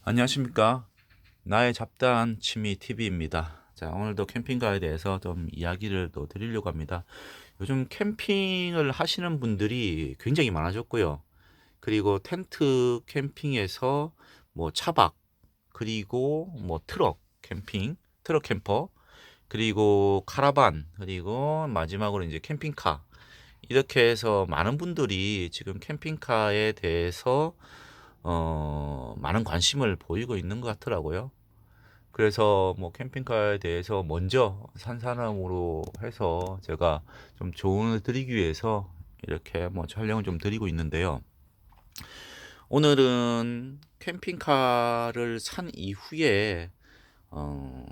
안녕하십니까. 나의 잡다한 취미 TV입니다. 자, 오늘도 캠핑카에 대해서 좀 이야기를 또 드리려고 합니다. 요즘 캠핑을 하시는 분들이 굉장히 많아졌고요. 그리고 텐트 캠핑에서 뭐 차박, 그리고 뭐 트럭 캠핑, 트럭 캠퍼, 그리고 카라반, 그리고 마지막으로 이제 캠핑카. 이렇게 해서 많은 분들이 지금 캠핑카에 대해서 많은 관심을 보이고 있는 것 같더라고요. 그래서 뭐 캠핑카에 대해서 먼저 산산음으로 해서 제가 좀 조언을 드리기 위해서 이렇게 뭐 촬영을 좀 드리고 있는데요. 오늘은 캠핑카를 산 이후에 어,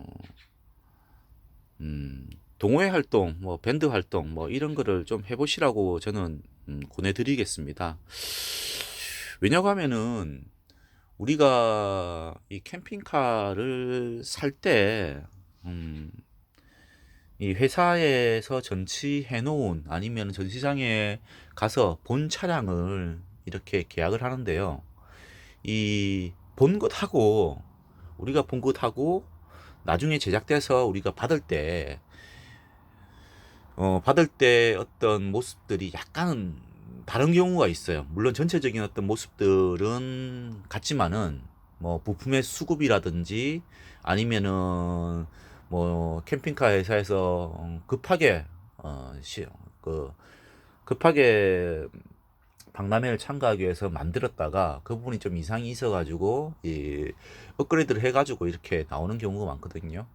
동호회 활동, 뭐 밴드 활동, 뭐 이런 거를 좀 해보시라고 저는 권해드리겠습니다. 왜냐고 하면은 우리가 이 캠핑카를 살 때, 이 회사에서 전시해 놓은 아니면 전시장에 가서 본 차량을 이렇게 계약을 하는데요. 이 본 것하고 우리가 본 것하고 나중에 제작돼서 우리가 받을 때 어떤 모습들이 약간 다른 경우가 있어요. 물론 전체적인 어떤 모습들은 같지만은 뭐 부품의 수급이라든지 아니면은 뭐 캠핑카 회사에서 급하게 어, 시, 그 급하게 박람회를 참가하기 위해서 만들었다가 그 부분이 좀 이상이 있어가지고 이 업그레이드를 해가지고 이렇게 나오는 경우가 많거든요.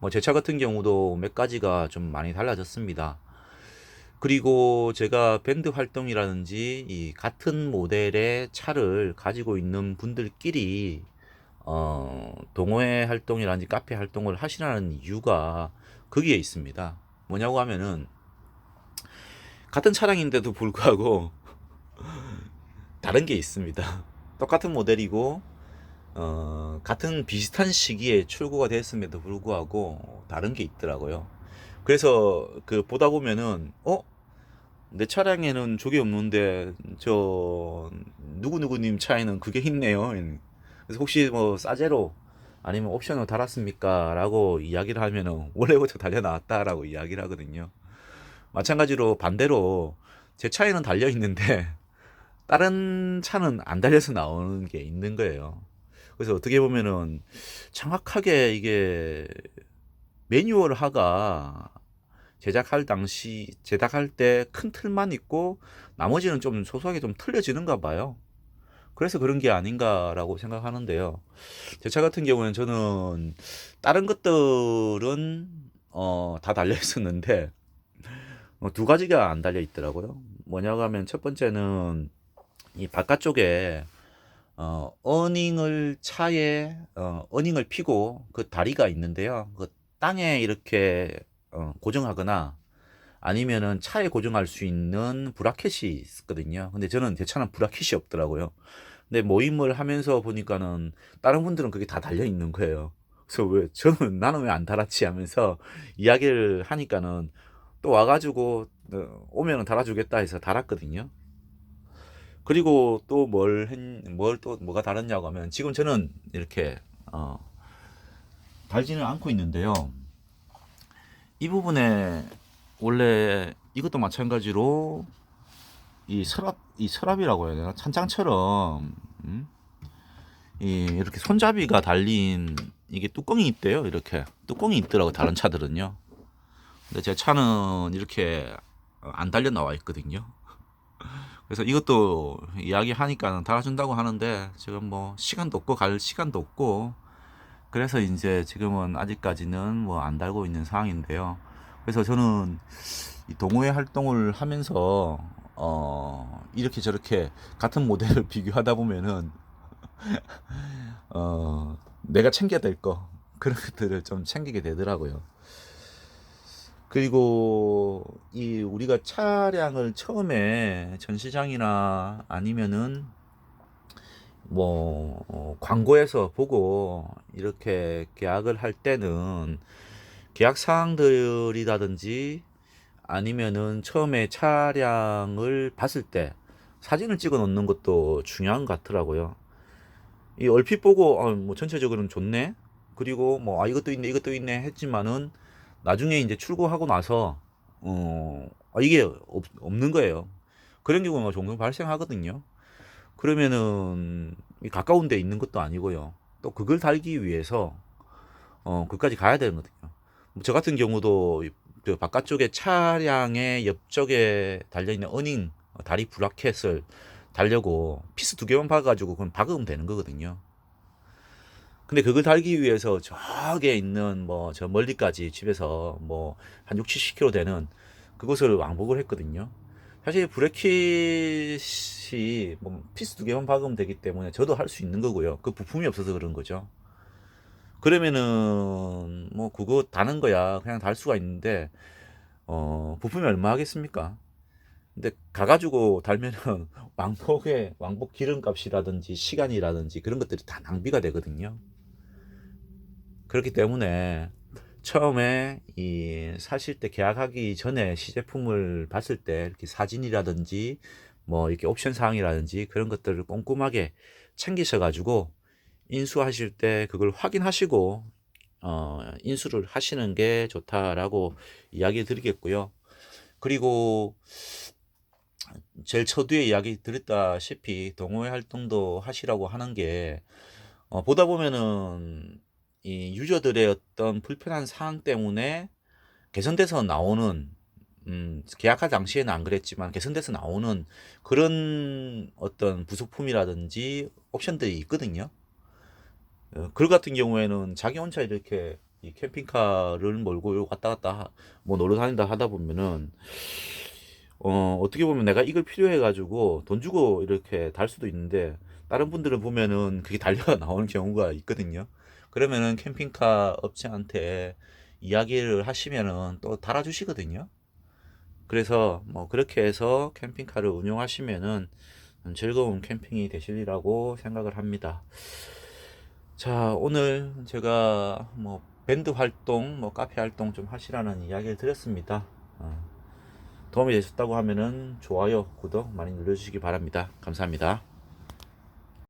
뭐 제 차 같은 경우도 몇 가지가 좀 많이 달라졌습니다. 그리고 제가 밴드 활동이라든지 이 같은 모델의 차를 가지고 있는 분들끼리 동호회 활동이라든지 카페 활동을 하시라는 이유가 거기에 있습니다. 뭐냐고 하면은 같은 차량인데도 불구하고 다른 게 있습니다. 똑같은 모델이고 같은 비슷한 시기에 출고가 됐음에도 불구하고 다른 게 있더라고요. 그래서 그 보다 보면은 내 차량에는 저게 없는데 저 누구누구님 차에는 그게 있네요. 그래서 혹시 뭐 싸제로 아니면 옵션을 달았습니까? 라고 이야기를 하면은 원래부터 달려 나왔다라고 이야기를 하거든요. 마찬가지로 반대로 제 차에는 달려 있는데 다른 차는 안 달려서 나오는 게 있는 거예요. 그래서 어떻게 보면은 정확하게 이게 매뉴얼화가 제작할 때 큰 틀만 있고 나머지는 좀 소소하게 좀 틀려지는가 봐요. 그래서 그런 게 아닌가라고 생각하는데요. 제 차 같은 경우는 저는 다른 것들은 다 달려 있었는데 두 가지가 안 달려 있더라고요. 뭐냐고 하면 첫 번째는 이 바깥쪽에 어닝을 피고 그 다리가 있는데요. 그 땅에 이렇게 고정하거나 아니면은 차에 고정할 수 있는 브라켓이 있거든요. 근데 저는 제 차는 브라켓이 없더라고요. 근데 모임을 하면서 보니까는 다른 분들은 그게 다 달려 있는 거예요. 그래서 왜 저는 나는 왜 안 달았지 하면서 이야기를 하니까는 또 와가지고 오면은 달아주겠다 해서 달았거든요. 그리고 또 뭐가 다르냐고 하면 지금 저는 이렇게 달지는 않고 있는데요. 이 부분에 원래 이것도 마찬가지로 이 서랍이라고 해야 되나? 찬장처럼, 이렇게 손잡이가 달린 이게 뚜껑이 있대요. 이렇게. 뚜껑이 있더라고, 다른 차들은요. 근데 제 차는 이렇게 안 달려 나와 있거든요. 그래서 이것도 이야기하니까 달아준다고 하는데 지금 뭐 시간도 없고 갈 시간도 없고 그래서 이제 지금은 아직까지는 뭐 안 달고 있는 상황인데요. 그래서 저는 이 동호회 활동을 하면서 이렇게 저렇게 같은 모델을 비교하다 보면은 내가 챙겨야 될 거 그런 것들을 좀 챙기게 되더라고요. 그리고 이 우리가 차량을 처음에 전시장이나 아니면은 뭐 광고에서 보고 이렇게 계약을 할 때는 계약 사항들이라든지 아니면은 처음에 차량을 봤을 때 사진을 찍어 놓는 것도 중요한 것 같더라고요. 이 얼핏 보고 뭐 전체적으로는 좋네. 그리고 뭐 이것도 있네 이것도 있네 했지만은 나중에 이제 출고하고 나서 이게 없는 거예요. 그런 경우가 종종 발생하거든요. 그러면은 이 가까운 데 있는 것도 아니고요. 또 그걸 달기 위해서 그까지 가야 되거든요. 저 같은 경우도 그 바깥쪽에 차량의 옆쪽에 달려있는 어닝 다리 브라켓을 달려고 피스 2개만 박아가지고 그건 박으면 되는 거거든요. 근데 그걸 달기 위해서 저게 있는 뭐 저 멀리까지 집에서 뭐 한 6, 70km 되는 그곳을 왕복을 했거든요. 사실 브레킷이 뭐 피스 2개만 박으면 되기 때문에 저도 할 수 있는 거고요. 그 부품이 없어서 그런 거죠. 그러면은 뭐 그거 다는 거야 그냥 달 수가 있는데 부품이 얼마 하겠습니까? 근데 가가지고 달면은 왕복 기름값이라든지 시간이라든지 그런 것들이 다 낭비가 되거든요. 그렇기 때문에 처음에 이 사실 때 계약하기 전에 시제품을 봤을 때 이렇게 사진이라든지 뭐 이렇게 옵션 사항이라든지 그런 것들을 꼼꼼하게 챙기셔 가지고 인수하실 때 그걸 확인하시고 인수를 하시는 게 좋다라고 이야기 드리겠고요. 그리고 제일 초두에 이야기 드렸다시피 동호회 활동도 하시라고 하는 게 보다 보면은 이 유저들의 어떤 불편한 사항 때문에 개선돼서 나오는 계약할 당시에는 안 그랬지만 개선돼서 나오는 그런 어떤 부속품이라든지 옵션들이 있거든요. 그 같은 경우에는 자기 혼자 이렇게 이 캠핑카를 몰고 왔다 갔다 뭐 놀러 다닌다 하다 보면은 어떻게 보면 내가 이걸 필요해 가지고 돈 주고 이렇게 달 수도 있는데 다른 분들은 보면은 그게 달려 나오는 경우가 있거든요. 그러면은 캠핑카 업체한테 이야기를 하시면은 또 달아주시거든요. 그래서 뭐 그렇게 해서 캠핑카를 운영하시면은 즐거운 캠핑이 되시리라고 생각을 합니다. 자, 오늘 제가 뭐 밴드 활동, 뭐 카페 활동 좀 하시라는 이야기를 드렸습니다. 도움이 되셨다고 하면은 좋아요, 구독 많이 눌러주시기 바랍니다. 감사합니다.